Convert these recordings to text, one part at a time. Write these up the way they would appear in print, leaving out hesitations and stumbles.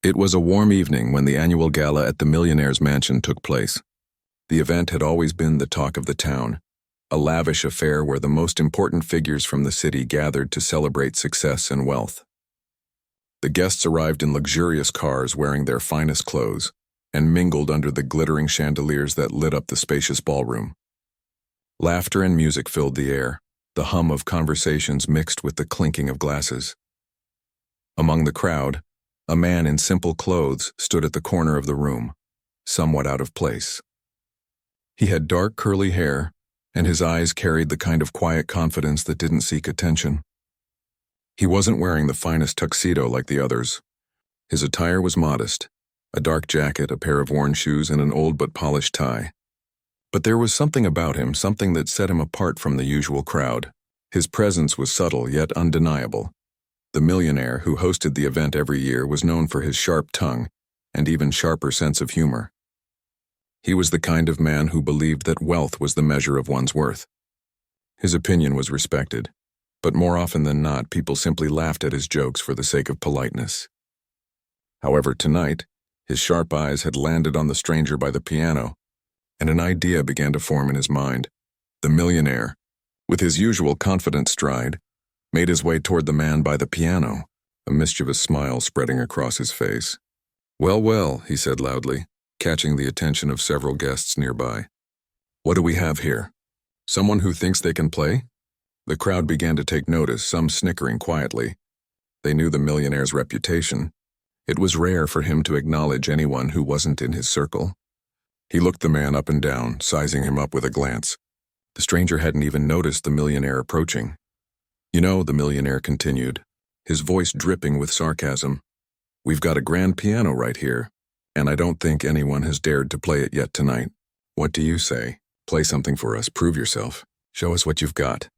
It was a warm evening when the annual gala at the Millionaire's mansion took place. The event had always been the talk of the town, a lavish affair where the most important figures from the city gathered to celebrate success and wealth. The guests arrived in luxurious cars wearing their finest clothes and mingled under the glittering chandeliers that lit up the spacious ballroom. Laughter and music filled the air, the hum of conversations mixed with the clinking of glasses. Among the crowd, a man in simple clothes stood at the corner of the room, somewhat out of place. He had dark curly hair, and his eyes carried the kind of quiet confidence that didn't seek attention. He wasn't wearing the finest tuxedo like the others. His attire was modest, a dark jacket, a pair of worn shoes, and an old but polished tie. But there was something about him, something that set him apart from the usual crowd. His presence was subtle yet undeniable. The millionaire who hosted the event every year was known for his sharp tongue and even sharper sense of humor. He was the kind of man who believed that wealth was the measure of one's worth. His opinion was respected, but more often than not, people simply laughed at his jokes for the sake of politeness. However, tonight, his sharp eyes had landed on the stranger by the piano, and an idea began to form in his mind. The millionaire, with his usual confident stride, made his way toward the man by the piano, a mischievous smile spreading across his face. "Well, well," he said loudly, catching the attention of several guests nearby. "What do we have here? Someone who thinks they can play?" The crowd began to take notice, some snickering quietly. They knew the millionaire's reputation. It was rare for him to acknowledge anyone who wasn't in his circle. He looked the man up and down, sizing him up with a glance. The stranger hadn't even noticed the millionaire approaching. "You know," the millionaire continued, his voice dripping with sarcasm, "we've got a grand piano right here, and I don't think anyone has dared to play it yet tonight. What do you say? Play something for us, prove yourself. Show us what you've got."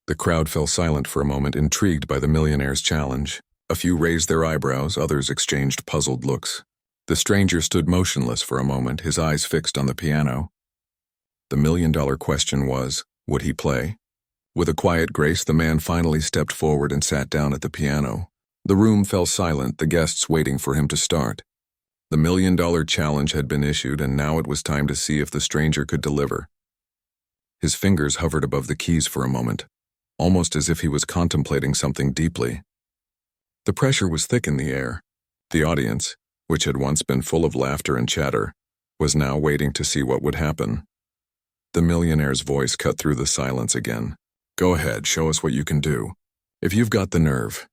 The crowd fell silent for a moment, intrigued by the millionaire's challenge. A few raised their eyebrows, others exchanged puzzled looks. The stranger stood motionless for a moment, his eyes fixed on the piano. The million-dollar question was, would he play? With a quiet grace, the man finally stepped forward and sat down at the piano. The room fell silent, the guests waiting for him to start. The million-dollar challenge had been issued, and now it was time to see if the stranger could deliver. His fingers hovered above the keys for a moment, almost as if he was contemplating something deeply. The pressure was thick in the air. The audience, which had once been full of laughter and chatter, was now waiting to see what would happen. The millionaire's voice cut through the silence again. "Go ahead, show us what you can do. If you've got the nerve."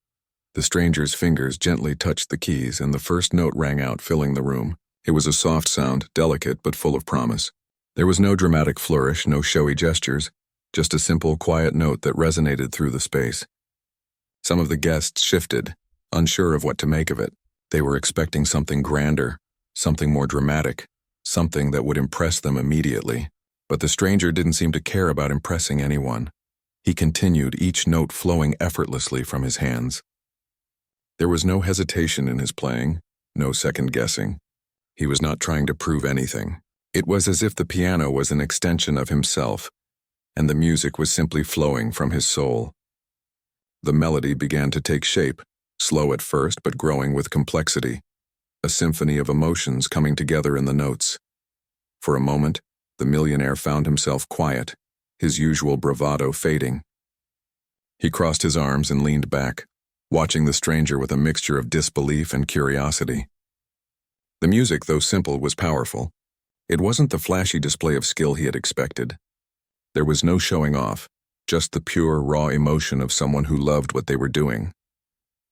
The stranger's fingers gently touched the keys, and the first note rang out, filling the room. It was a soft sound, delicate but full of promise. There was no dramatic flourish, no showy gestures, just a simple, quiet note that resonated through the space. Some of the guests shifted, unsure of what to make of it. They were expecting something grander, something more dramatic, something that would impress them immediately. But the stranger didn't seem to care about impressing anyone. He continued, each note flowing effortlessly from his hands. There was no hesitation in his playing, no second guessing. He was not trying to prove anything. It was as if the piano was an extension of himself, and the music was simply flowing from his soul. The melody began to take shape, slow at first but growing with complexity, a symphony of emotions coming together in the notes. For a moment, the millionaire found himself quiet, his usual bravado fading. He crossed his arms and leaned back, watching the stranger with a mixture of disbelief and curiosity. The music, though simple, was powerful. It wasn't the flashy display of skill he had expected. There was no showing off, just the pure, raw emotion of someone who loved what they were doing.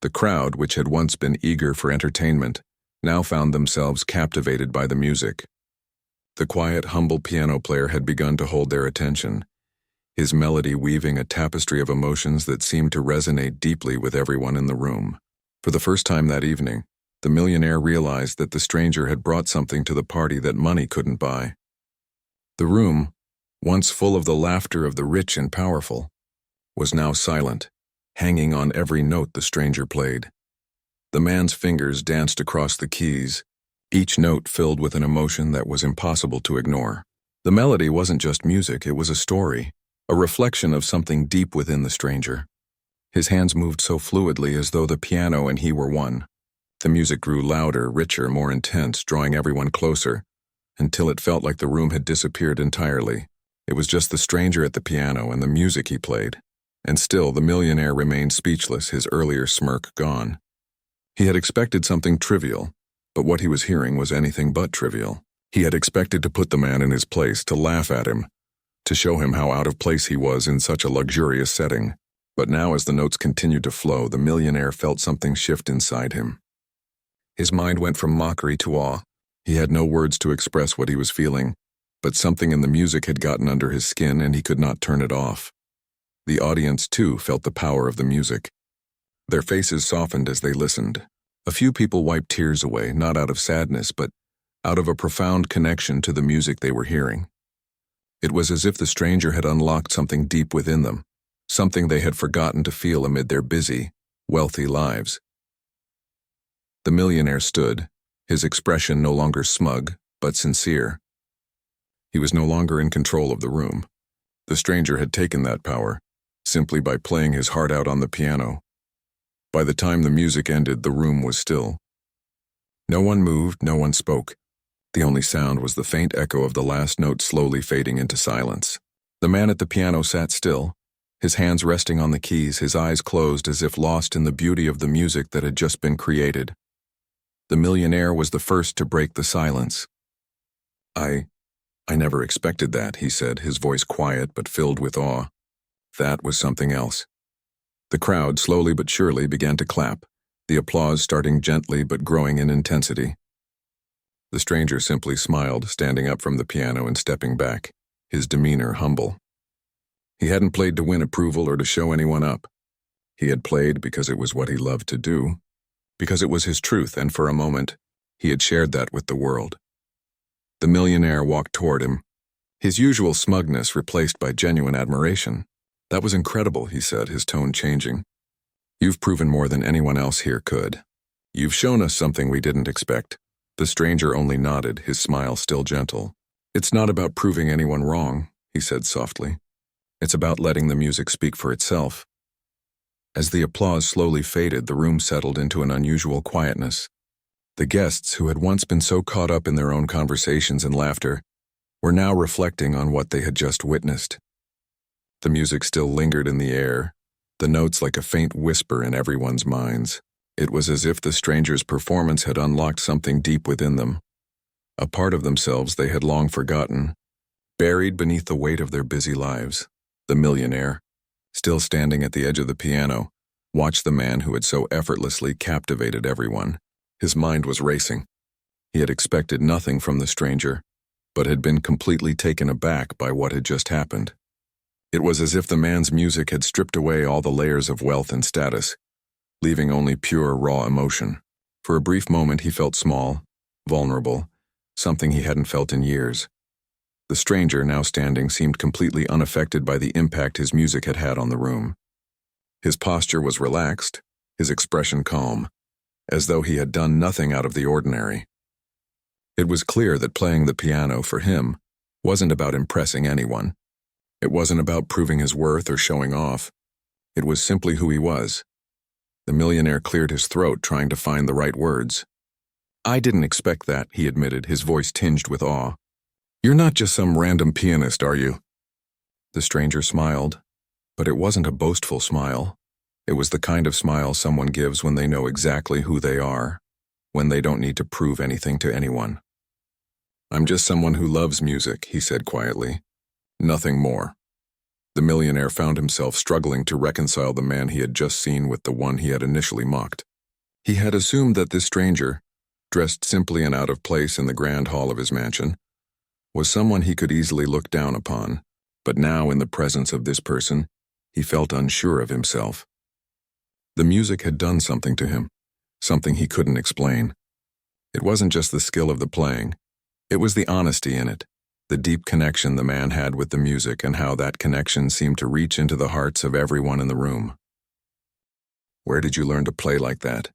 The crowd, which had once been eager for entertainment, now found themselves captivated by the music. The quiet, humble piano player had begun to hold their attention, his melody weaving a tapestry of emotions that seemed to resonate deeply with everyone in the room. For the first time that evening, the millionaire realized that the stranger had brought something to the party that money couldn't buy. The room, once full of the laughter of the rich and powerful, was now silent, hanging on every note the stranger played. The man's fingers danced across the keys, each note filled with an emotion that was impossible to ignore. The melody wasn't just music, it was a story, a reflection of something deep within the stranger. His hands moved so fluidly as though the piano and he were one. The music grew louder, richer, more intense, drawing everyone closer, until it felt like the room had disappeared entirely. It was just the stranger at the piano and the music he played. And still, the millionaire remained speechless, his earlier smirk gone. He had expected something trivial, but what he was hearing was anything but trivial. He had expected to put the man in his place, to laugh at him, to show him how out of place he was in such a luxurious setting. But now, as the notes continued to flow, the millionaire felt something shift inside him. His mind went from mockery to awe. He had no words to express what he was feeling, but something in the music had gotten under his skin and he could not turn it off. The audience, too, felt the power of the music. Their faces softened as they listened. A few people wiped tears away, not out of sadness, but out of a profound connection to the music they were hearing. It was as if the stranger had unlocked something deep within them, something they had forgotten to feel amid their busy, wealthy lives. The millionaire stood, his expression no longer smug, but sincere. He was no longer in control of the room. The stranger had taken that power, simply by playing his heart out on the piano. By the time the music ended, the room was still. No one moved, no one spoke. The only sound was the faint echo of the last note slowly fading into silence. The man at the piano sat still, his hands resting on the keys, his eyes closed as if lost in the beauty of the music that had just been created. The millionaire was the first to break the silence. I never expected that, he said, his voice quiet but filled with awe. That was something else. The crowd, slowly but surely, began to clap, the applause starting gently but growing in intensity. The stranger simply smiled, standing up from the piano and stepping back, his demeanor humble. He hadn't played to win approval or to show anyone up. He had played because it was what he loved to do, because it was his truth, and for a moment, he had shared that with the world. The millionaire walked toward him, his usual smugness replaced by genuine admiration. That was incredible, he said, his tone changing. You've proven more than anyone else here could. You've shown us something we didn't expect. The stranger only nodded, his smile still gentle. It's not about proving anyone wrong, he said softly. It's about letting the music speak for itself. As the applause slowly faded, the room settled into an unusual quietness. The guests, who had once been so caught up in their own conversations and laughter, were now reflecting on what they had just witnessed. The music still lingered in the air, the notes like a faint whisper in everyone's minds. It was as if the stranger's performance had unlocked something deep within them, a part of themselves they had long forgotten, buried beneath the weight of their busy lives. The millionaire, still standing at the edge of the piano, watched the man who had so effortlessly captivated everyone. His mind was racing. He had expected nothing from the stranger, but had been completely taken aback by what had just happened. It was as if the man's music had stripped away all the layers of wealth and status, leaving only pure, raw emotion. For a brief moment he felt small, vulnerable, something he hadn't felt in years. The stranger, now standing, seemed completely unaffected by the impact his music had had on the room. His posture was relaxed, his expression calm, as though he had done nothing out of the ordinary. It was clear that playing the piano, for him, wasn't about impressing anyone. It wasn't about proving his worth or showing off. It was simply who he was. The millionaire cleared his throat, trying to find the right words. I didn't expect that, he admitted, his voice tinged with awe. You're not just some random pianist, are you? The stranger smiled, but it wasn't a boastful smile. It was the kind of smile someone gives when they know exactly who they are, when they don't need to prove anything to anyone. I'm just someone who loves music, he said quietly. Nothing more. The millionaire found himself struggling to reconcile the man he had just seen with the one he had initially mocked. He had assumed that this stranger, dressed simply and out of place in the grand hall of his mansion, was someone he could easily look down upon, but now in the presence of this person, he felt unsure of himself. The music had done something to him, something he couldn't explain. It wasn't just the skill of the playing, it was the honesty in it, the deep connection the man had with the music and how that connection seemed to reach into the hearts of everyone in the room. Where did you learn to play like that?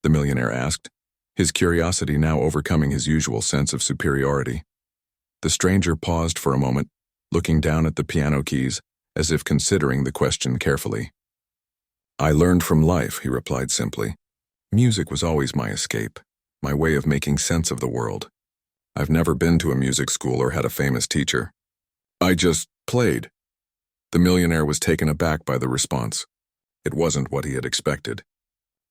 The millionaire asked, his curiosity now overcoming his usual sense of superiority. The stranger paused for a moment, looking down at the piano keys, as if considering the question carefully. I learned from life, he replied simply. Music was always my escape, my way of making sense of the world. I've never been to a music school or had a famous teacher. I just played. The millionaire was taken aback by the response. It wasn't what he had expected.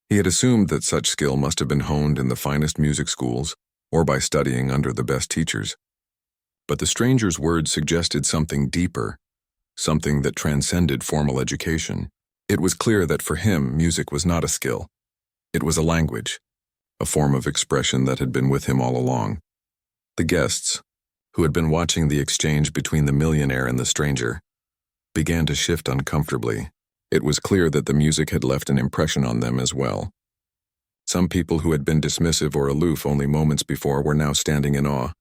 He had assumed that such skill must have been honed in the finest music schools or by studying under the best teachers. But the stranger's words suggested something deeper, something that transcended formal education. It was clear that for him, music was not a skill. It was a language, a form of expression that had been with him all along. The guests, who had been watching the exchange between the millionaire and the stranger, began to shift uncomfortably. It was clear that the music had left an impression on them as well. Some people who had been dismissive or aloof only moments before were now standing in awe,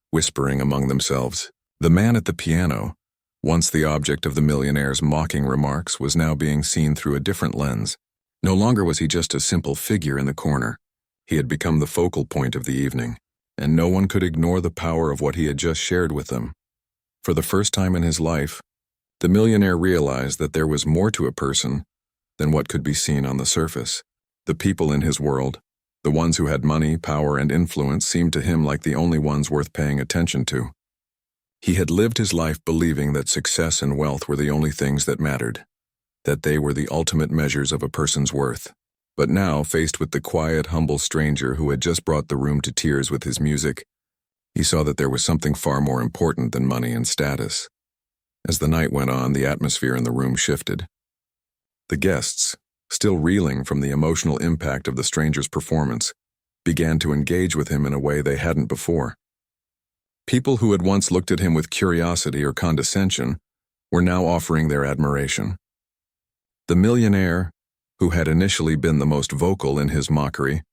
whispering among themselves. The man at the piano, once the object of the millionaire's mocking remarks, was now being seen through a different lens. No longer was he just a simple figure in the corner. He had become the focal point of the evening, and no one could ignore the power of what he had just shared with them. For the first time in his life, the millionaire realized that there was more to a person than what could be seen on the surface. The people in his world, the ones who had money, power, and influence, seemed to him like the only ones worth paying attention to. He had lived his life believing that success and wealth were the only things that mattered, that they were the ultimate measures of a person's worth. But now, faced with the quiet, humble stranger who had just brought the room to tears with his music, he saw that there was something far more important than money and status. As the night went on, the atmosphere in the room shifted. The guests, still reeling from the emotional impact of the stranger's performance, began to engage with him in a way they hadn't before. People who had once looked at him with curiosity or condescension were now offering their admiration. The millionaire, who had initially been the most vocal in his mockery,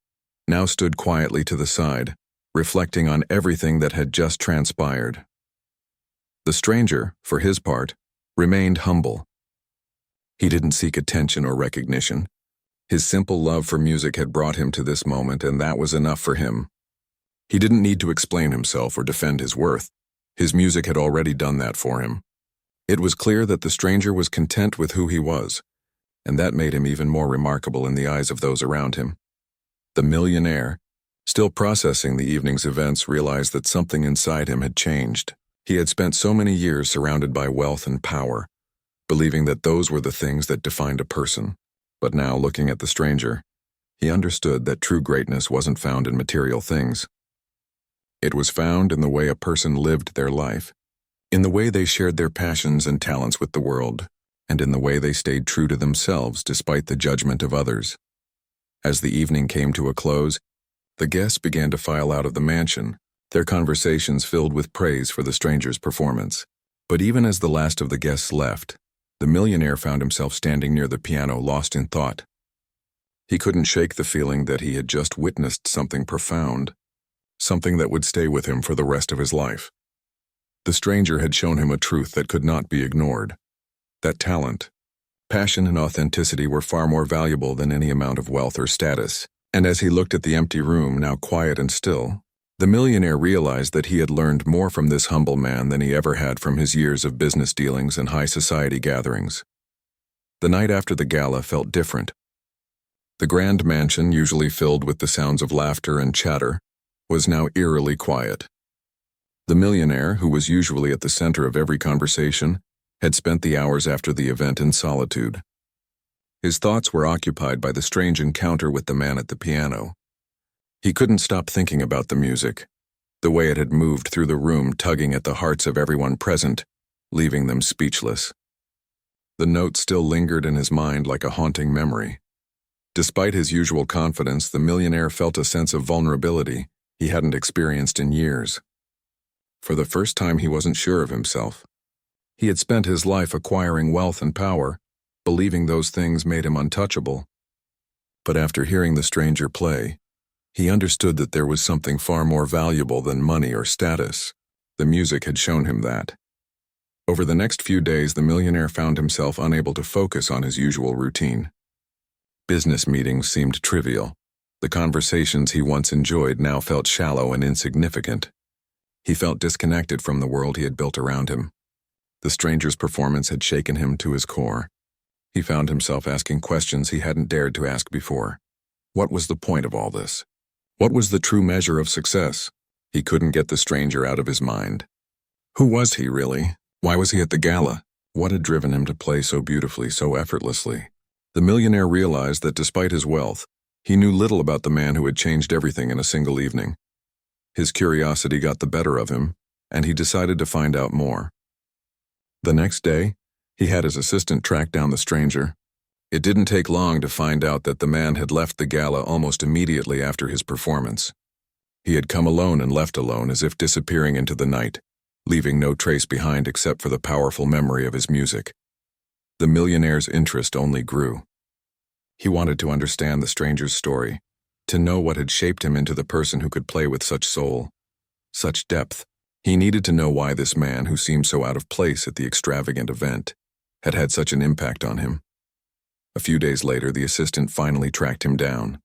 now stood quietly to the side, reflecting on everything that had just transpired. The stranger, for his part, remained humble. He didn't seek attention or recognition. His simple love for music had brought him to this moment, and that was enough for him. He didn't need to explain himself or defend his worth. His music had already done that for him. It was clear that the stranger was content with who he was, and that made him even more remarkable in the eyes of those around him. The millionaire, still processing the evening's events, realized that something inside him had changed. He had spent so many years surrounded by wealth and power, believing that those were the things that defined a person. But now, looking at the stranger, he understood that true greatness wasn't found in material things. It was found in the way a person lived their life, in the way they shared their passions and talents with the world, and in the way they stayed true to themselves despite the judgment of others. As the evening came to a close, the guests began to file out of the mansion, their conversations filled with praise for the stranger's performance. But even as the last of the guests left, the millionaire found himself standing near the piano, lost in thought. He couldn't shake the feeling that he had just witnessed something profound, something that would stay with him for the rest of his life. The stranger had shown him a truth that could not be ignored, that talent, passion, and authenticity were far more valuable than any amount of wealth or status. And as he looked at the empty room, now quiet and still, the millionaire realized that he had learned more from this humble man than he ever had from his years of business dealings and high society gatherings. The night after the gala felt different. The grand mansion, usually filled with the sounds of laughter and chatter, was now eerily quiet. The millionaire, who was usually at the center of every conversation, had spent the hours after the event in solitude. His thoughts were occupied by the strange encounter with the man at the piano. He couldn't stop thinking about the music, the way it had moved through the room, tugging at the hearts of everyone present, leaving them speechless. The note still lingered in his mind like a haunting memory. Despite his usual confidence, the millionaire felt a sense of vulnerability he hadn't experienced in years. For the first time, he wasn't sure of himself. He had spent his life acquiring wealth and power, believing those things made him untouchable. But after hearing the stranger play, he understood that there was something far more valuable than money or status. The music had shown him that. Over the next few days, the millionaire found himself unable to focus on his usual routine. Business meetings seemed trivial. The conversations he once enjoyed now felt shallow and insignificant. He felt disconnected from the world he had built around him. The stranger's performance had shaken him to his core. He found himself asking questions he hadn't dared to ask before. What was the point of all this? What was the true measure of success? He couldn't get the stranger out of his mind. Who was he, really? Why was he at the gala? What had driven him to play so beautifully, so effortlessly? The millionaire realized that despite his wealth, he knew little about the man who had changed everything in a single evening. His curiosity got the better of him, and he decided to find out more. The next day, he had his assistant track down the stranger. It didn't take long to find out that the man had left the gala almost immediately after his performance. He had come alone and left alone, as if disappearing into the night, leaving no trace behind except for the powerful memory of his music. The millionaire's interest only grew. He wanted to understand the stranger's story, to know what had shaped him into the person who could play with such soul, such depth. He needed to know why this man, who seemed so out of place at the extravagant event, had had such an impact on him. A few days later, the assistant finally tracked him down.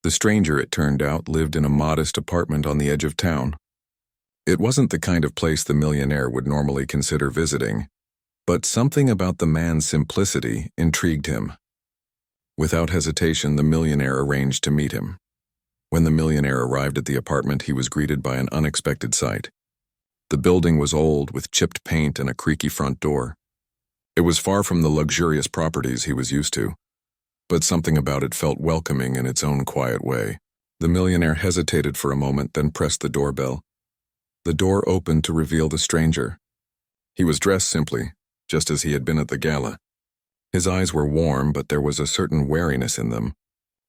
The stranger, it turned out, lived in a modest apartment on the edge of town. It wasn't the kind of place the millionaire would normally consider visiting, but something about the man's simplicity intrigued him. Without hesitation, the millionaire arranged to meet him. When the millionaire arrived at the apartment, he was greeted by an unexpected sight. The building was old, with chipped paint and a creaky front door. It was far from the luxurious properties he was used to, but something about it felt welcoming in its own quiet way. The millionaire hesitated for a moment, then pressed the doorbell. The door opened to reveal the stranger. He was dressed simply, just as he had been at the gala. His eyes were warm, but there was a certain wariness in them,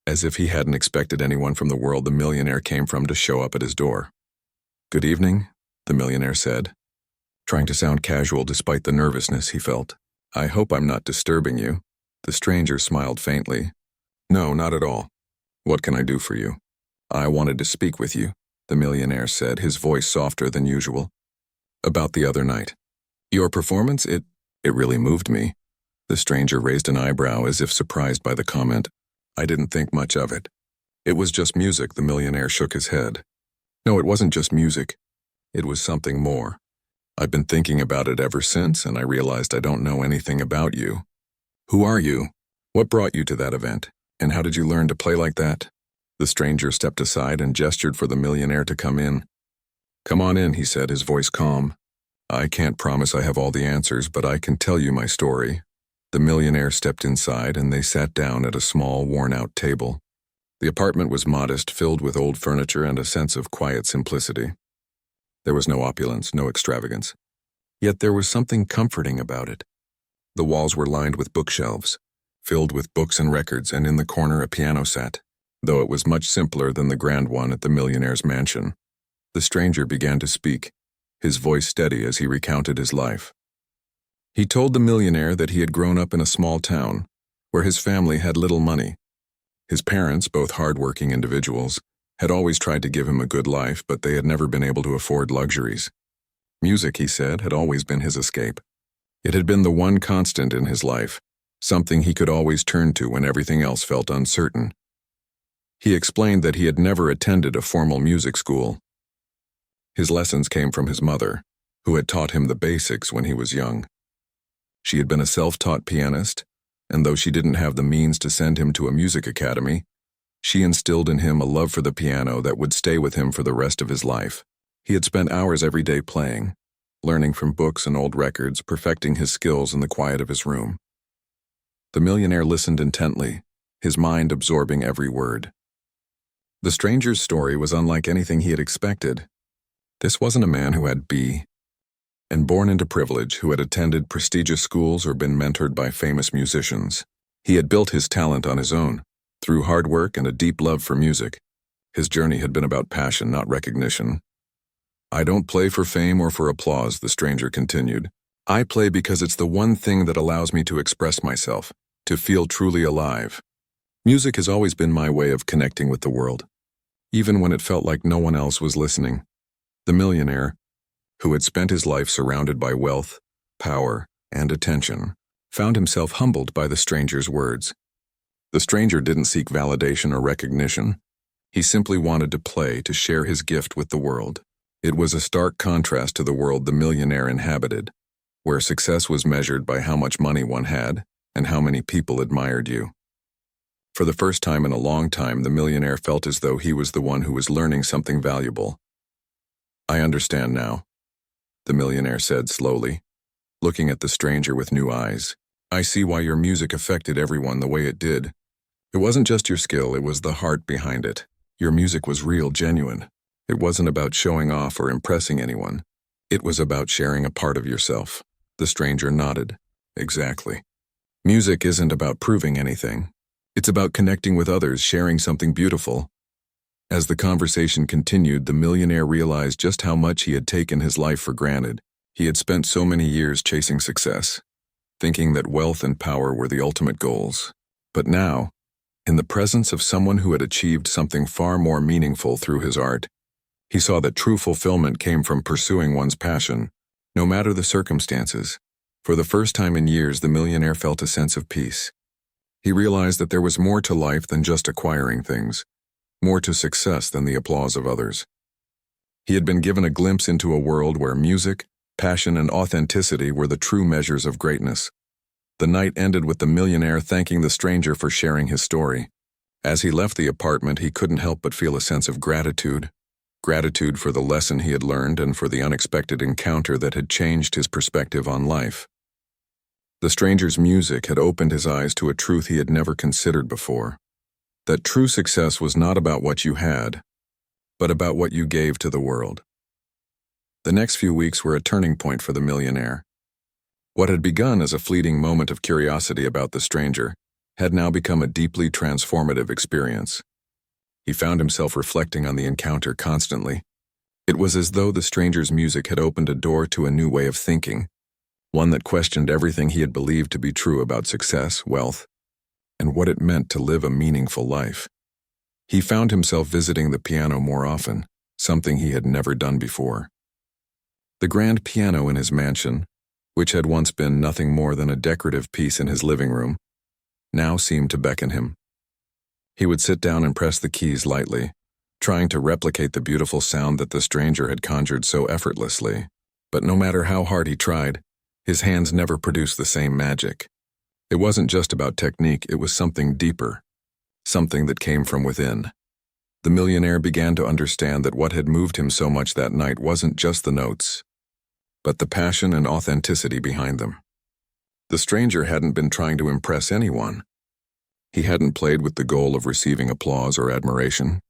as if he hadn't expected anyone from the world the millionaire came from to show up at his door. "Good evening," the millionaire said, trying to sound casual despite the nervousness he felt. "I hope I'm not disturbing you." The stranger smiled faintly. "No, not at all. What can I do for you?" "I wanted to speak with you," the millionaire said, his voice softer than usual. "About the other night. Your performance, it really moved me." The stranger raised an eyebrow as if surprised by the comment. "I didn't think much of it." "It was just music," the millionaire shook his head. "No, it wasn't just music. It was something more. I've been thinking about it ever since, and I realized I don't know anything about you. Who are you? What brought you to that event? And how did you learn to play like that?" The stranger stepped aside and gestured for the millionaire to come in. "Come on in," he said, his voice calm. "I can't promise I have all the answers, but I can tell you my story." The millionaire stepped inside, and they sat down at a small, worn-out table. The apartment was modest, filled with old furniture and a sense of quiet simplicity. There was no opulence, no extravagance. Yet there was something comforting about it. The walls were lined with bookshelves, filled with books and records, and in the corner a piano sat, though it was much simpler than the grand one at the millionaire's mansion. The stranger began to speak, his voice steady as he recounted his life. He told the millionaire that he had grown up in a small town, where his family had little money. His parents, both hard-working individuals, had always tried to give him a good life, but they had never been able to afford luxuries. Music, he said, had always been his escape. It had been the one constant in his life, something he could always turn to when everything else felt uncertain. He explained that he had never attended a formal music school. His lessons came from his mother, who had taught him the basics when he was young. She had been a self-taught pianist, and though she didn't have the means to send him to a music academy, she instilled in him a love for the piano that would stay with him for the rest of his life. He had spent hours every day playing, learning from books and old records, perfecting his skills in the quiet of his room. The millionaire listened intently, his mind absorbing every word. The stranger's story was unlike anything he had expected. This wasn't a man who had and born into privilege, who had attended prestigious schools or been mentored by famous musicians. He had built his talent on his own, through hard work and a deep love for music. His journey had been about passion, not recognition. "I don't play for fame or for applause," the stranger continued. "I play because it's the one thing that allows me to express myself, to feel truly alive. Music has always been my way of connecting with the world, even when it felt like no one else was listening." The millionaire, who had spent his life surrounded by wealth, power, and attention, found himself humbled by the stranger's words. The stranger didn't seek validation or recognition. He simply wanted to play, to share his gift with the world. It was a stark contrast to the world the millionaire inhabited, where success was measured by how much money one had and how many people admired you. For the first time in a long time, the millionaire felt as though he was the one who was learning something valuable. "I understand now," the millionaire said slowly, looking at the stranger with new eyes. "I see why your music affected everyone the way it did. It wasn't just your skill, it was the heart behind it. Your music was real, genuine. It wasn't about showing off or impressing anyone. It was about sharing a part of yourself." The stranger nodded. "Exactly. Music isn't about proving anything. It's about connecting with others, sharing something beautiful." As the conversation continued, the millionaire realized just how much he had taken his life for granted. He had spent so many years chasing success, thinking that wealth and power were the ultimate goals. But now, in the presence of someone who had achieved something far more meaningful through his art, he saw that true fulfillment came from pursuing one's passion, no matter the circumstances. For the first time in years, the millionaire felt a sense of peace. He realized that there was more to life than just acquiring things, more to success than the applause of others. He had been given a glimpse into a world where music, passion, and authenticity were the true measures of greatness. The night ended with the millionaire thanking the stranger for sharing his story. As he left the apartment, he couldn't help but feel a sense of gratitude. Gratitude for the lesson he had learned and for the unexpected encounter that had changed his perspective on life. The stranger's music had opened his eyes to a truth he had never considered before. That true success was not about what you had, but about what you gave to the world. The next few weeks were a turning point for the millionaire. What had begun as a fleeting moment of curiosity about the stranger had now become a deeply transformative experience. He found himself reflecting on the encounter constantly. It was as though the stranger's music had opened a door to a new way of thinking, one that questioned everything he had believed to be true about success, wealth, and what it meant to live a meaningful life. He found himself visiting the piano more often, something he had never done before. The grand piano in his mansion, which had once been nothing more than a decorative piece in his living room, now seemed to beckon him. He would sit down and press the keys lightly, trying to replicate the beautiful sound that the stranger had conjured so effortlessly. But no matter how hard he tried, his hands never produced the same magic. It wasn't just about technique, it was something deeper, something that came from within. The millionaire began to understand that what had moved him so much that night wasn't just the notes, but the passion and authenticity behind them. The stranger hadn't been trying to impress anyone. He hadn't played with the goal of receiving applause or admiration.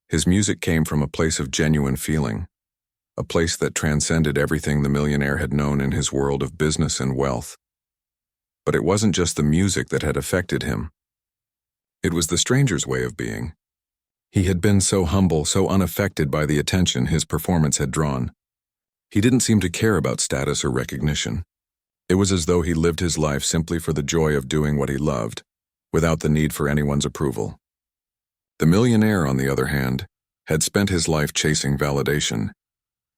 His music came from a place of genuine feeling, a place that transcended everything the millionaire had known in his world of business and wealth. But it wasn't just the music that had affected him. It was the stranger's way of being. He had been so humble, so unaffected by the attention his performance had drawn. He didn't seem to care about status or recognition. It was as though he lived his life simply for the joy of doing what he loved, without the need for anyone's approval. The millionaire, on the other hand, had spent his life chasing validation,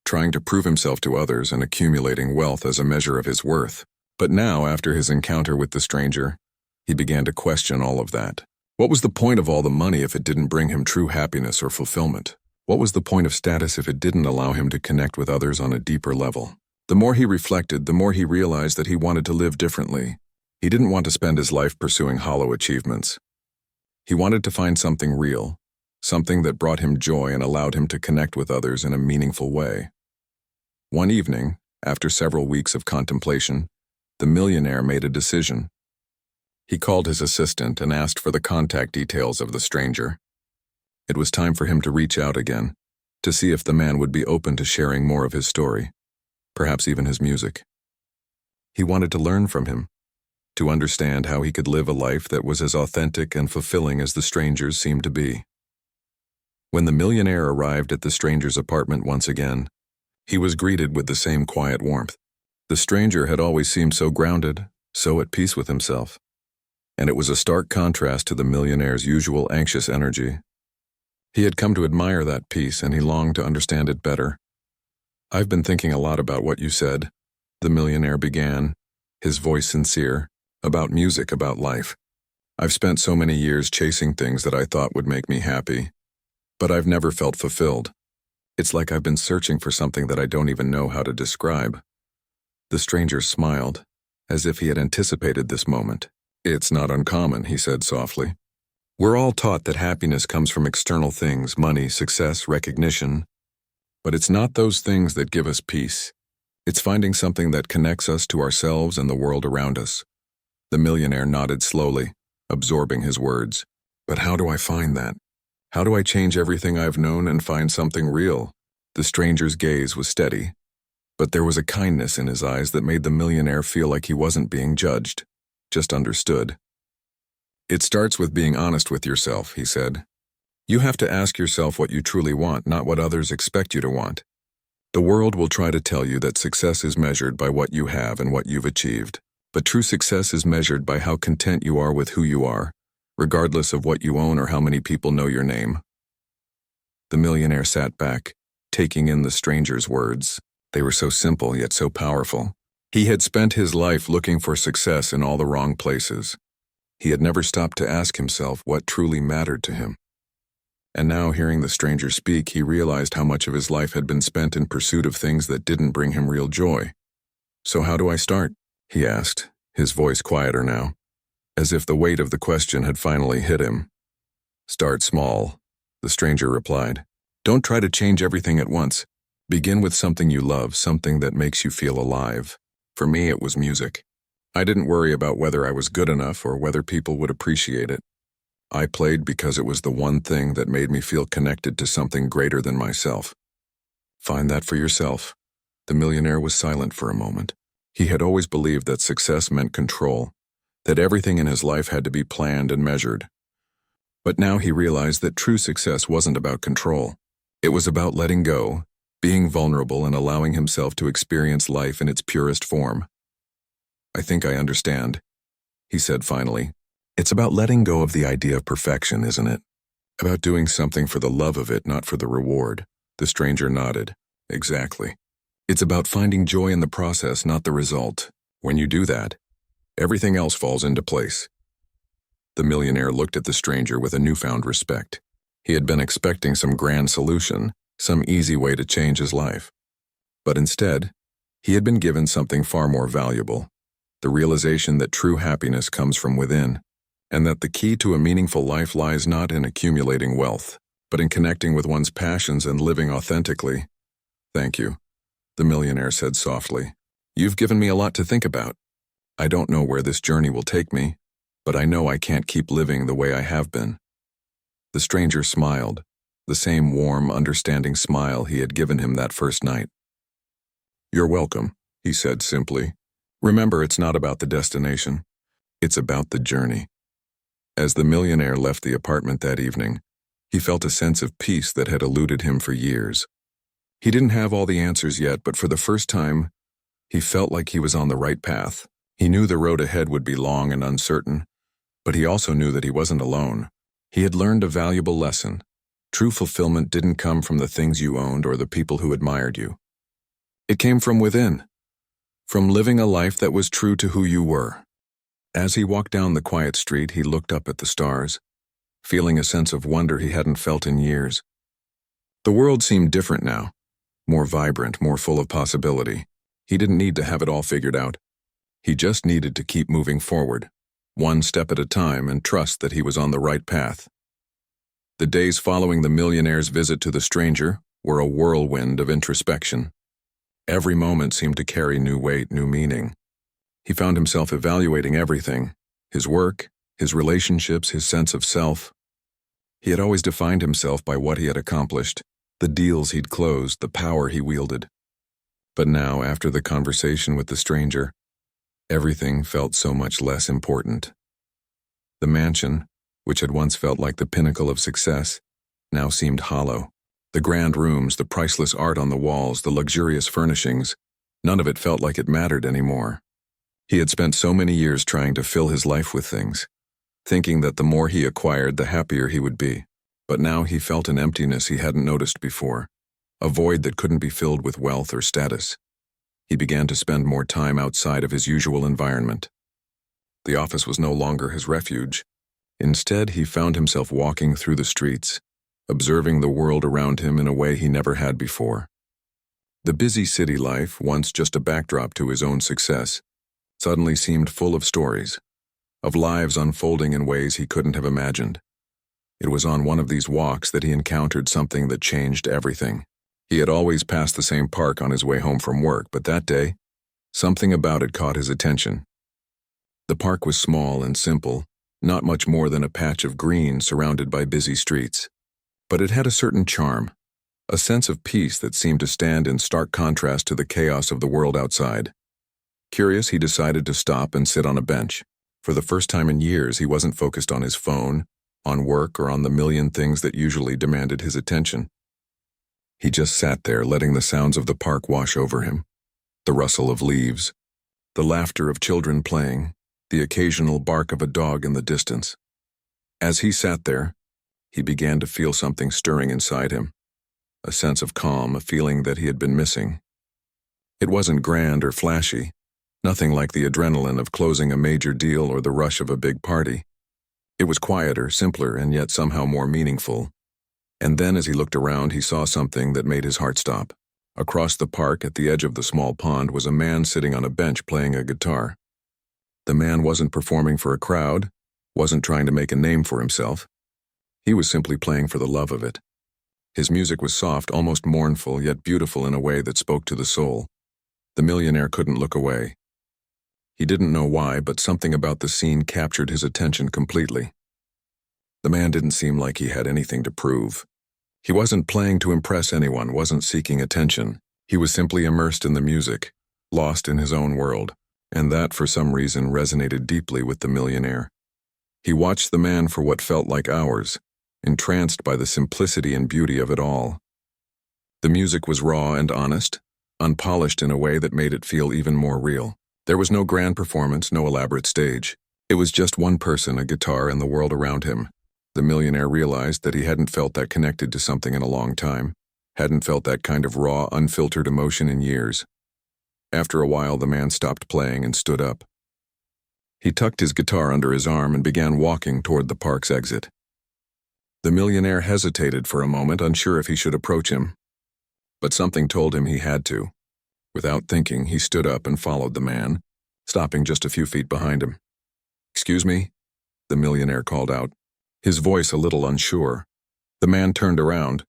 trying to prove himself to others and accumulating wealth as a measure of his worth. But now, after his encounter with the stranger, he began to question all of that. What was the point of all the money if it didn't bring him true happiness or fulfillment? What was the point of status if it didn't allow him to connect with others on a deeper level? The more he reflected, the more he realized that he wanted to live differently. He didn't want to spend his life pursuing hollow achievements. He wanted to find something real, something that brought him joy and allowed him to connect with others in a meaningful way. One evening, after several weeks of contemplation, the millionaire made a decision. He called his assistant and asked for the contact details of the stranger. It was time for him to reach out again, to see if the man would be open to sharing more of his story, perhaps even his music. He wanted to learn from him, to understand how he could live a life that was as authentic and fulfilling as the stranger's seemed to be. When the millionaire arrived at the stranger's apartment once again, he was greeted with the same quiet warmth. The stranger had always seemed so grounded, so at peace with himself, and it was a stark contrast to the millionaire's usual anxious energy. He had come to admire that peace, and he longed to understand it better. "I've been thinking a lot about what you said," the millionaire began, his voice sincere, "about music, about life. I've spent so many years chasing things that I thought would make me happy, but I've never felt fulfilled. It's like I've been searching for something that I don't even know how to describe." The stranger smiled, as if he had anticipated this moment. "It's not uncommon," he said softly. We're all taught that happiness comes from external things, money, success, recognition. But it's not those things that give us peace. It's finding something that connects us to ourselves and the world around us. The millionaire nodded slowly, absorbing his words. But how do I find that? How do I change everything I've known and find something real? The stranger's gaze was steady, but there was a kindness in his eyes that made the millionaire feel like he wasn't being judged, just understood. It starts with being honest with yourself, he said. You have to ask yourself what you truly want, not what others expect you to want. The world will try to tell you that success is measured by what you have and what you've achieved, but true success is measured by how content you are with who you are, regardless of what you own or how many people know your name. The millionaire sat back, taking in the stranger's words. They were so simple yet so powerful. He had spent his life looking for success in all the wrong places. He had never stopped to ask himself what truly mattered to him. And now, hearing the stranger speak, he realized how much of his life had been spent in pursuit of things that didn't bring him real joy. So how do I start? He asked, his voice quieter now, as if the weight of the question had finally hit him. Start small, the stranger replied. Don't try to change everything at once. Begin with something you love, something that makes you feel alive. For me, it was music. I didn't worry about whether I was good enough or whether people would appreciate it. I played because it was the one thing that made me feel connected to something greater than myself. Find that for yourself. The millionaire was silent for a moment. He had always believed that success meant control, that everything in his life had to be planned and measured. But now he realized that true success wasn't about control. It was about letting go, being vulnerable, and allowing himself to experience life in its purest form. I think I understand, he said finally. It's about letting go of the idea of perfection, isn't it? About doing something for the love of it, not for the reward. The stranger nodded. Exactly. It's about finding joy in the process, not the result. When you do that, everything else falls into place. The millionaire looked at the stranger with a newfound respect. He had been expecting some grand solution, some easy way to change his life. But instead, he had been given something far more valuable, the realization that true happiness comes from within, and that the key to a meaningful life lies not in accumulating wealth, but in connecting with one's passions and living authentically. Thank you, the millionaire said softly. You've given me a lot to think about. I don't know where this journey will take me, but I know I can't keep living the way I have been. The stranger smiled, the same warm, understanding smile he had given him that first night. You're welcome, he said simply. Remember, it's not about the destination. It's about the journey. As the millionaire left the apartment that evening, he felt a sense of peace that had eluded him for years. He didn't have all the answers yet, but for the first time, he felt like he was on the right path. He knew the road ahead would be long and uncertain, but he also knew that he wasn't alone. He had learned a valuable lesson. True fulfillment didn't come from the things you owned or the people who admired you. It came from within, from living a life that was true to who you were. As he walked down the quiet street, he looked up at the stars, feeling a sense of wonder he hadn't felt in years. The world seemed different now, more vibrant, more full of possibility. He didn't need to have it all figured out. He just needed to keep moving forward, one step at a time, and trust that he was on the right path. The days following the millionaire's visit to the stranger were a whirlwind of introspection. Every moment seemed to carry new weight, new meaning. He found himself evaluating everything, his work, his relationships, his sense of self. He had always defined himself by what he had accomplished, the deals he'd closed, the power he wielded. But now, after the conversation with the stranger, everything felt so much less important. The mansion, which had once felt like the pinnacle of success, now seemed hollow. The grand rooms, the priceless art on the walls, the luxurious furnishings, none of it felt like it mattered anymore. He had spent so many years trying to fill his life with things, thinking that the more he acquired, the happier he would be. But now he felt an emptiness he hadn't noticed before, a void that couldn't be filled with wealth or status. He began to spend more time outside of his usual environment. The office was no longer his refuge. Instead, he found himself walking through the streets, observing the world around him in a way he never had before. The busy city life, once just a backdrop to his own success, suddenly seemed full of stories, of lives unfolding in ways he couldn't have imagined. It was on one of these walks that he encountered something that changed everything. He had always passed the same park on his way home from work, but that day, something about it caught his attention. The park was small and simple, not much more than a patch of green surrounded by busy streets. But it had a certain charm, a sense of peace that seemed to stand in stark contrast to the chaos of the world outside. Curious, he decided to stop and sit on a bench. For the first time in years, he wasn't focused on his phone, on work, or on the million things that usually demanded his attention. He just sat there, letting the sounds of the park wash over him. The rustle of leaves, the laughter of children playing, the occasional bark of a dog in the distance. As he sat there, he began to feel something stirring inside him. A sense of calm, a feeling that he had been missing. It wasn't grand or flashy, nothing like the adrenaline of closing a major deal or the rush of a big party. It was quieter, simpler, and yet somehow more meaningful. And then as he looked around, he saw something that made his heart stop. Across the park, at the edge of the small pond, was a man sitting on a bench playing a guitar. The man wasn't performing for a crowd, wasn't trying to make a name for himself. He was simply playing for the love of it. His music was soft, almost mournful, yet beautiful in a way that spoke to the soul. The millionaire couldn't look away. He didn't know why, but something about the scene captured his attention completely. The man didn't seem like he had anything to prove. He wasn't playing to impress anyone, wasn't seeking attention. He was simply immersed in the music, lost in his own world, and that, for some reason, resonated deeply with the millionaire. He watched the man for what felt like hours, entranced by the simplicity and beauty of it all. The music was raw and honest, unpolished in a way that made it feel even more real. There was no grand performance, no elaborate stage. It was just one person, a guitar, and the world around him. The millionaire realized that he hadn't felt that connected to something in a long time, hadn't felt that kind of raw, unfiltered emotion in years. After a while, the man stopped playing and stood up. He tucked his guitar under his arm and began walking toward the park's exit. The millionaire hesitated for a moment, unsure if he should approach him. But something told him he had to. Without thinking, he stood up and followed the man, stopping just a few feet behind him. "Excuse me?" the millionaire called out, his voice a little unsure. The man turned around,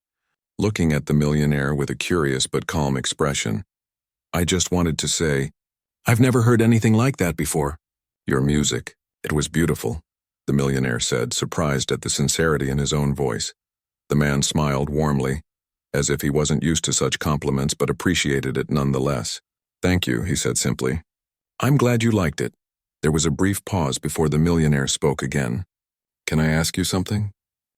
looking at the millionaire with a curious but calm expression. "I just wanted to say, I've never heard anything like that before." "Your music, it was beautiful," the millionaire said, surprised at the sincerity in his own voice. The man smiled warmly, as if he wasn't used to such compliments but appreciated it nonetheless. "Thank you," he said simply. "I'm glad you liked it." There was a brief pause before the millionaire spoke again. "Can I ask you something?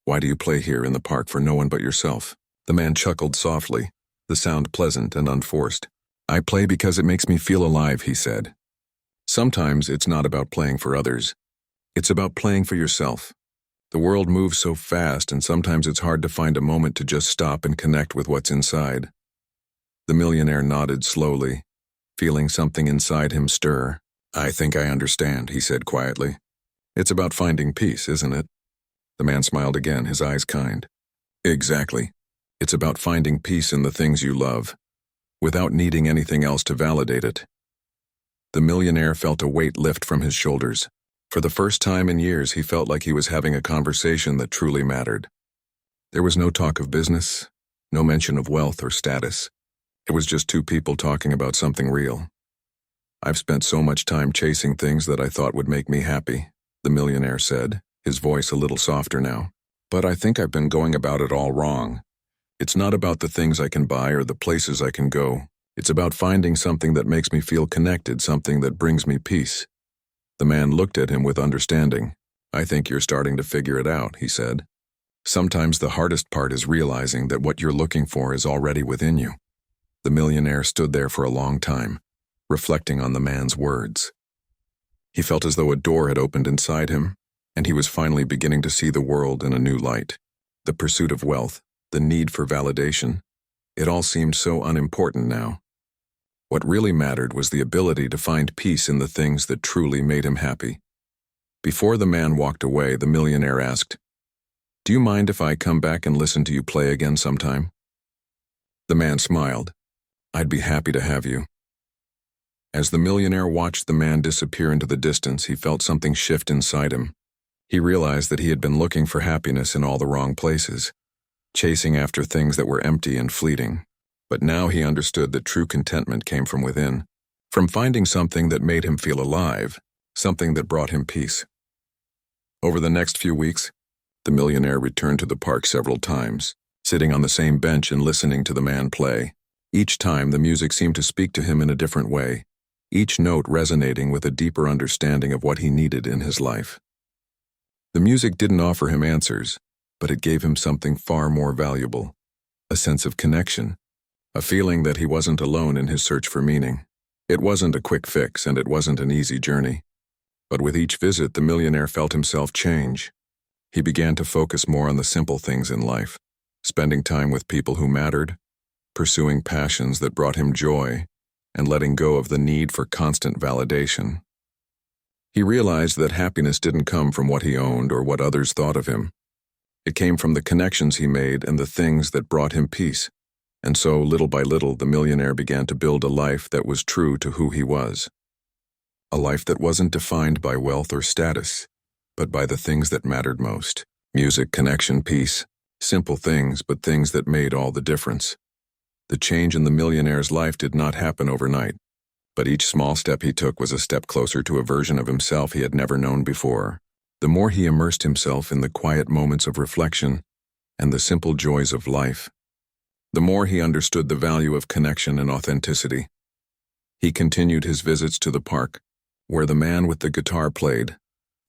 Why do you play here in the park for no one but yourself?" The man chuckled softly, the sound pleasant and unforced. "I play because it makes me feel alive," he said. "Sometimes it's not about playing for others. It's about playing for yourself. The world moves so fast, and sometimes it's hard to find a moment to just stop and connect with what's inside." The millionaire nodded slowly, feeling something inside him stir. "I think I understand," he said quietly. "It's about finding peace, isn't it?" The man smiled again, his eyes kind. "Exactly. It's about finding peace in the things you love, without needing anything else to validate it." The millionaire felt a weight lift from his shoulders. For the first time in years, he felt like he was having a conversation that truly mattered. There was no talk of business, no mention of wealth or status. It was just two people talking about something real. "I've spent so much time chasing things that I thought would make me happy," the millionaire said, his voice a little softer now. "But I think I've been going about it all wrong. It's not about the things I can buy or the places I can go. It's about finding something that makes me feel connected, something that brings me peace." The man looked at him with understanding. "I think you're starting to figure it out," he said. "Sometimes the hardest part is realizing that what you're looking for is already within you." The millionaire stood there for a long time, reflecting on the man's words. He felt as though a door had opened inside him, and he was finally beginning to see the world in a new light. The pursuit of wealth, the need for validation, it all seemed so unimportant now. What really mattered was the ability to find peace in the things that truly made him happy. Before the man walked away, the millionaire asked, "Do you mind if I come back and listen to you play again sometime?" The man smiled. "I'd be happy to have you." As the millionaire watched the man disappear into the distance, he felt something shift inside him. He realized that he had been looking for happiness in all the wrong places, chasing after things that were empty and fleeting. But now he understood that true contentment came from within, from finding something that made him feel alive, something that brought him peace. Over the next few weeks, the millionaire returned to the park several times, sitting on the same bench and listening to the man play. Each time, the music seemed to speak to him in a different way, each note resonating with a deeper understanding of what he needed in his life. The music didn't offer him answers, but it gave him something far more valuable, a sense of connection, a feeling that he wasn't alone in his search for meaning. It wasn't a quick fix, and it wasn't an easy journey. But with each visit, the millionaire felt himself change. He began to focus more on the simple things in life, spending time with people who mattered, pursuing passions that brought him joy, and letting go of the need for constant validation. He realized that happiness didn't come from what he owned or what others thought of him. It came from the connections he made and the things that brought him peace. And so, little by little, the millionaire began to build a life that was true to who he was. A life that wasn't defined by wealth or status, but by the things that mattered most. Music, connection, peace. Simple things, but things that made all the difference. The change in the millionaire's life did not happen overnight, but each small step he took was a step closer to a version of himself he had never known before. The more he immersed himself in the quiet moments of reflection and the simple joys of life, the more he understood the value of connection and authenticity. He continued his visits to the park, where the man with the guitar played,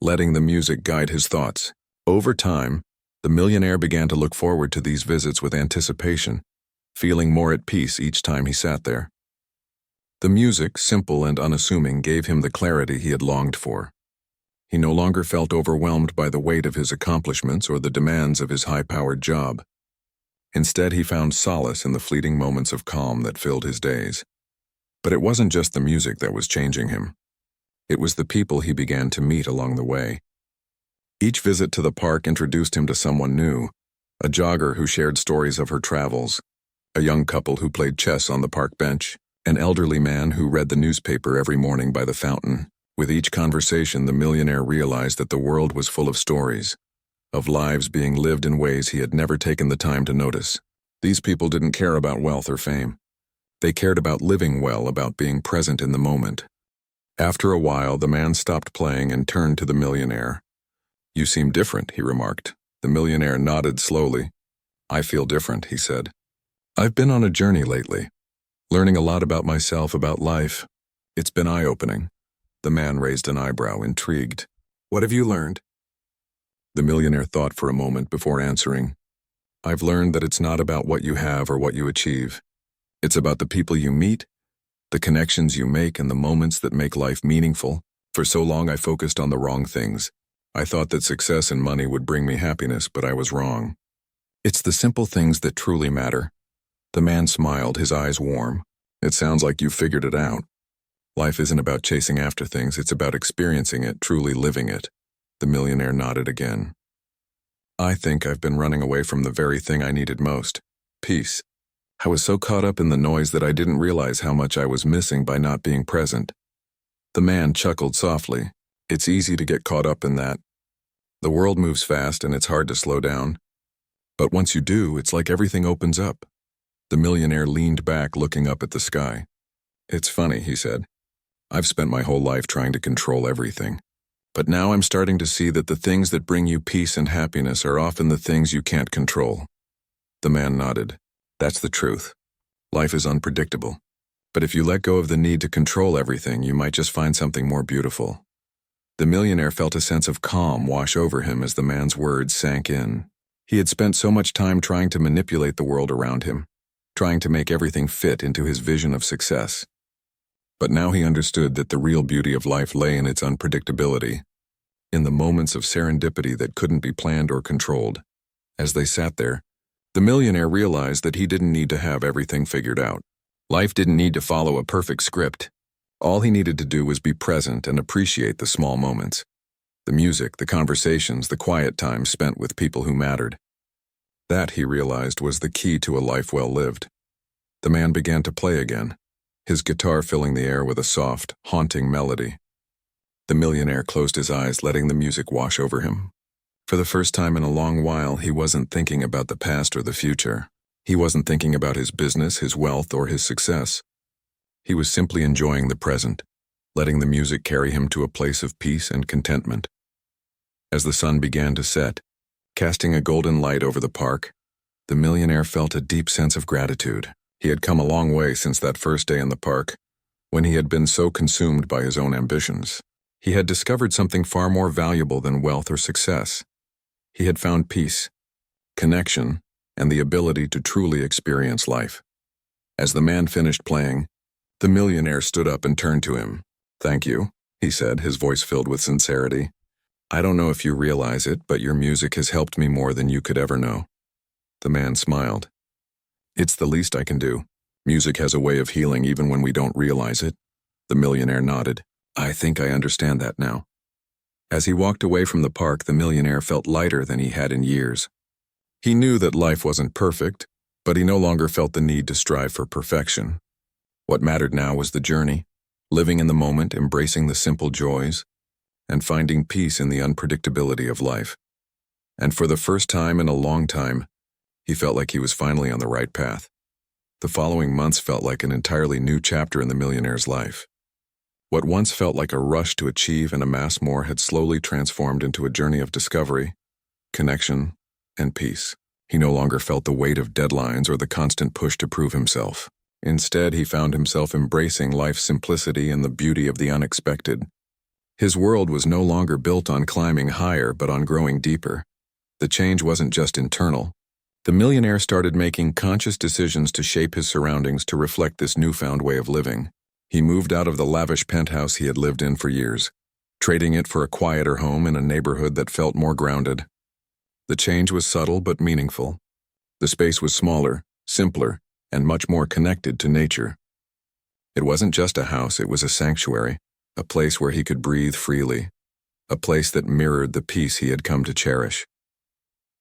letting the music guide his thoughts. Over time, the millionaire began to look forward to these visits with anticipation, feeling more at peace each time he sat there. The music, simple and unassuming, gave him the clarity he had longed for. He no longer felt overwhelmed by the weight of his accomplishments or the demands of his high-powered job. Instead, he found solace in the fleeting moments of calm that filled his days. But it wasn't just the music that was changing him. It was the people he began to meet along the way. Each visit to the park introduced him to someone new, a jogger who shared stories of her travels, a young couple who played chess on the park bench, an elderly man who read the newspaper every morning by the fountain. With each conversation, the millionaire realized that the world was full of stories, of lives being lived in ways he had never taken the time to notice. These people didn't care about wealth or fame. They cared about living well, about being present in the moment. After a while, the man stopped playing and turned to the millionaire. "You seem different," he remarked. The millionaire nodded slowly. "I feel different," he said. "I've been on a journey lately, learning a lot about myself, about life. It's been eye-opening." The man raised an eyebrow, intrigued. "What have you learned?" The millionaire thought for a moment before answering. "I've learned that it's not about what you have or what you achieve. It's about the people you meet, the connections you make, and the moments that make life meaningful. For so long I focused on the wrong things. I thought that success and money would bring me happiness, but I was wrong. It's the simple things that truly matter." The man smiled, his eyes warm. "It sounds like you figured it out. Life isn't about chasing after things, it's about experiencing it, truly living it." The millionaire nodded again. "I think I've been running away from the very thing I needed most, peace. I was so caught up in the noise that I didn't realize how much I was missing by not being present." The man chuckled softly. "It's easy to get caught up in that. The world moves fast and it's hard to slow down. But once you do, it's like everything opens up." The millionaire leaned back, looking up at the sky. "It's funny," he said. "I've spent my whole life trying to control everything. But now I'm starting to see that the things that bring you peace and happiness are often the things you can't control." The man nodded. "That's the truth. Life is unpredictable. But if you let go of the need to control everything, you might just find something more beautiful." The millionaire felt a sense of calm wash over him as the man's words sank in. He had spent so much time trying to manipulate the world around him, trying to make everything fit into his vision of success. But now he understood that the real beauty of life lay in its unpredictability, in the moments of serendipity that couldn't be planned or controlled. As they sat there, the millionaire realized that he didn't need to have everything figured out. Life didn't need to follow a perfect script. All he needed to do was be present and appreciate the small moments. The music, the conversations, the quiet time spent with people who mattered. That, he realized, was the key to a life well lived. The man began to play again, his guitar filling the air with a soft, haunting melody. The millionaire closed his eyes, letting the music wash over him. For the first time in a long while, he wasn't thinking about the past or the future. He wasn't thinking about his business, his wealth, or his success. He was simply enjoying the present, letting the music carry him to a place of peace and contentment. As the sun began to set, casting a golden light over the park, the millionaire felt a deep sense of gratitude. He had come a long way since that first day in the park, when he had been so consumed by his own ambitions. He had discovered something far more valuable than wealth or success. He had found peace, connection, and the ability to truly experience life. As the man finished playing, the millionaire stood up and turned to him. "Thank you," he said, his voice filled with sincerity. "I don't know if you realize it, but your music has helped me more than you could ever know." The man smiled. "It's the least I can do. Music has a way of healing even when we don't realize it." The millionaire nodded. "I think I understand that now." As he walked away from the park, the millionaire felt lighter than he had in years. He knew that life wasn't perfect, but he no longer felt the need to strive for perfection. What mattered now was the journey, living in the moment, embracing the simple joys, and finding peace in the unpredictability of life. And for the first time in a long time, he felt like he was finally on the right path. The following months felt like an entirely new chapter in the millionaire's life. What once felt like a rush to achieve and amass more had slowly transformed into a journey of discovery, connection, and peace. He no longer felt the weight of deadlines or the constant push to prove himself. Instead, he found himself embracing life's simplicity and the beauty of the unexpected. His world was no longer built on climbing higher, but on growing deeper. The change wasn't just internal. The millionaire started making conscious decisions to shape his surroundings to reflect this newfound way of living. He moved out of the lavish penthouse he had lived in for years, trading it for a quieter home in a neighborhood that felt more grounded. The change was subtle but meaningful. The space was smaller, simpler, and much more connected to nature. It wasn't just a house, it was a sanctuary, a place where he could breathe freely, a place that mirrored the peace he had come to cherish.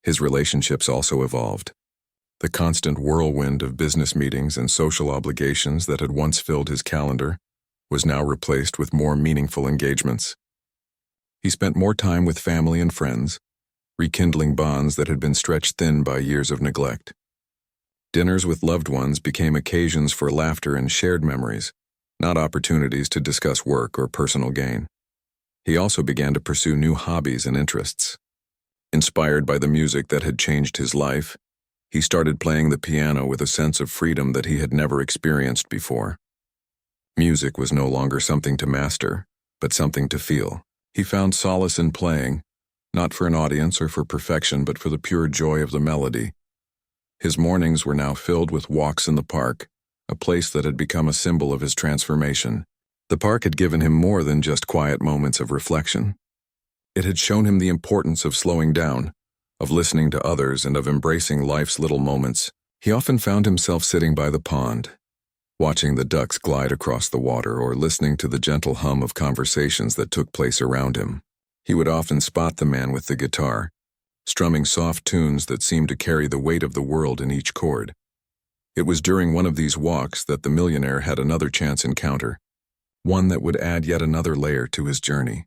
His relationships also evolved. The constant whirlwind of business meetings and social obligations that had once filled his calendar was now replaced with more meaningful engagements. He spent more time with family and friends, rekindling bonds that had been stretched thin by years of neglect. Dinners with loved ones became occasions for laughter and shared memories, not opportunities to discuss work or personal gain. He also began to pursue new hobbies and interests. Inspired by the music that had changed his life, he started playing the piano with a sense of freedom that he had never experienced before. Music was no longer something to master, but something to feel. He found solace in playing, not for an audience or for perfection, but for the pure joy of the melody. His mornings were now filled with walks in the park, a place that had become a symbol of his transformation. The park had given him more than just quiet moments of reflection. It had shown him the importance of slowing down, of listening to others, and of embracing life's little moments. He often found himself sitting by the pond, watching the ducks glide across the water or listening to the gentle hum of conversations that took place around him. He would often spot the man with the guitar, strumming soft tunes that seemed to carry the weight of the world in each chord. It was during one of these walks that the millionaire had another chance encounter, one that would add yet another layer to his journey.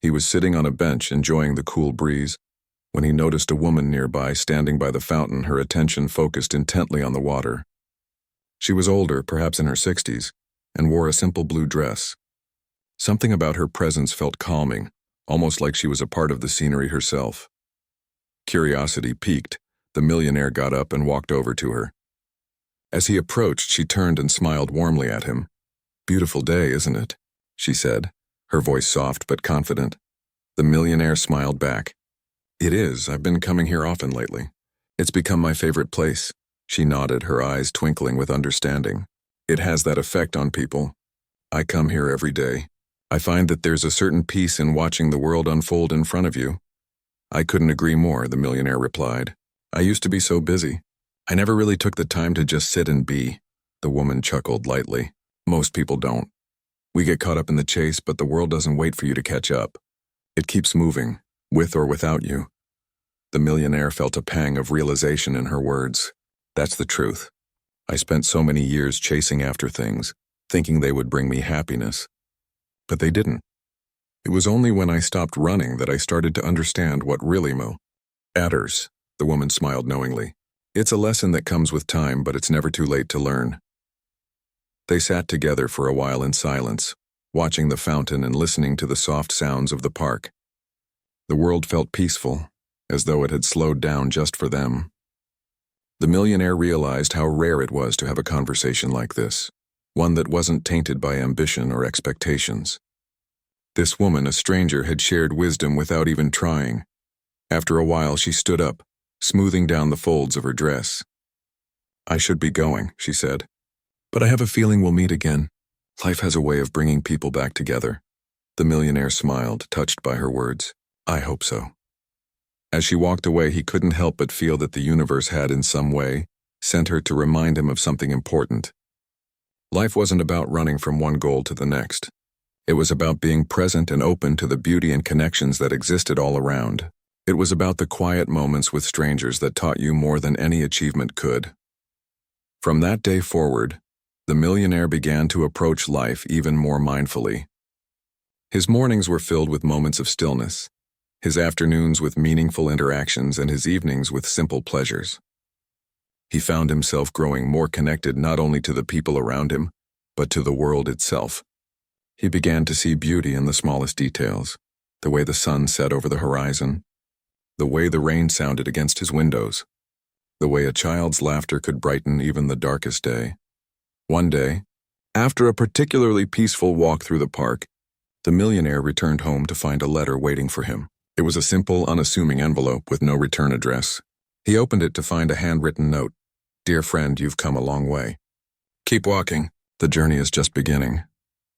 He was sitting on a bench enjoying the cool breeze when he noticed a woman nearby standing by the fountain, her attention focused intently on the water. She was older, perhaps in her 60s, and wore a simple blue dress. Something about her presence felt calming, almost like she was a part of the scenery herself. Curiosity piqued, the millionaire got up and walked over to her. As he approached, she turned and smiled warmly at him. "Beautiful day, isn't it?" she said, her voice soft but confident. The millionaire smiled back. "It is. I've been coming here often lately. It's become my favorite place." She nodded, her eyes twinkling with understanding. "It has that effect on people. I come here every day. I find that there's a certain peace in watching the world unfold in front of you." "I couldn't agree more," the millionaire replied. "I used to be so busy. I never really took the time to just sit and be." The woman chuckled lightly. "Most people don't. We get caught up in the chase, but the world doesn't wait for you to catch up. It keeps moving, with or without you." The millionaire felt a pang of realization in her words. That's the truth. I spent so many years chasing after things, thinking they would bring me happiness. But they didn't. It was only when I stopped running that I started to understand what really matters. The woman smiled knowingly. It's a lesson that comes with time, but it's never too late to learn. They sat together for a while in silence, watching the fountain and listening to the soft sounds of the park. The world felt peaceful, as though it had slowed down just for them. The millionaire realized how rare it was to have a conversation like this, one that wasn't tainted by ambition or expectations. This woman, a stranger, had shared wisdom without even trying. After a while, she stood up, smoothing down the folds of her dress. "I should be going," she said, "but I have a feeling we'll meet again. Life has a way of bringing people back together." The millionaire smiled, touched by her words. "I hope so." As she walked away, he couldn't help but feel that the universe had, in some way, sent her to remind him of something important. Life wasn't about running from one goal to the next. It was about being present and open to the beauty and connections that existed all around. It was about the quiet moments with strangers that taught you more than any achievement could. From that day forward, the millionaire began to approach life even more mindfully. His mornings were filled with moments of stillness, his afternoons with meaningful interactions, and his evenings with simple pleasures. He found himself growing more connected not only to the people around him, but to the world itself. He began to see beauty in the smallest details, the way the sun set over the horizon, the way the rain sounded against his windows, the way a child's laughter could brighten even the darkest day. One day, after a particularly peaceful walk through the park, the millionaire returned home to find a letter waiting for him. It was a simple, unassuming envelope with no return address. He opened it to find a handwritten note. "Dear friend, you've come a long way. Keep walking. The journey is just beginning."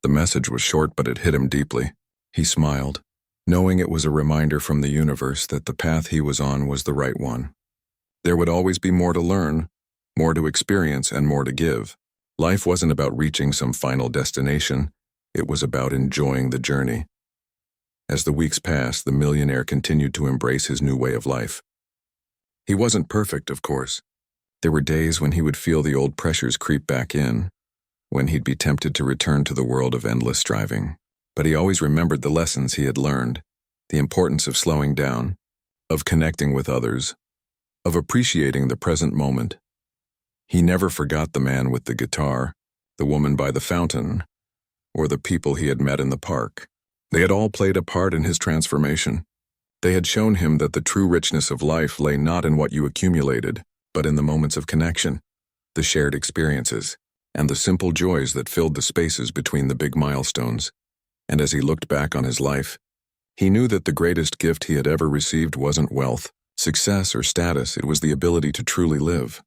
The message was short, but it hit him deeply. He smiled, knowing it was a reminder from the universe that the path he was on was the right one. There would always be more to learn, more to experience, and more to give. Life wasn't about reaching some final destination. It was about enjoying the journey. As the weeks passed, the millionaire continued to embrace his new way of life. He wasn't perfect, of course. There were days when he would feel the old pressures creep back in, when he'd be tempted to return to the world of endless striving. But he always remembered the lessons he had learned, the importance of slowing down, of connecting with others, of appreciating the present moment. He never forgot the man with the guitar, the woman by the fountain, or the people he had met in the park. They had all played a part in his transformation. They had shown him that the true richness of life lay not in what you accumulated, but in the moments of connection, the shared experiences, and the simple joys that filled the spaces between the big milestones. And as he looked back on his life, he knew that the greatest gift he had ever received wasn't wealth, success, or status. It was the ability to truly live.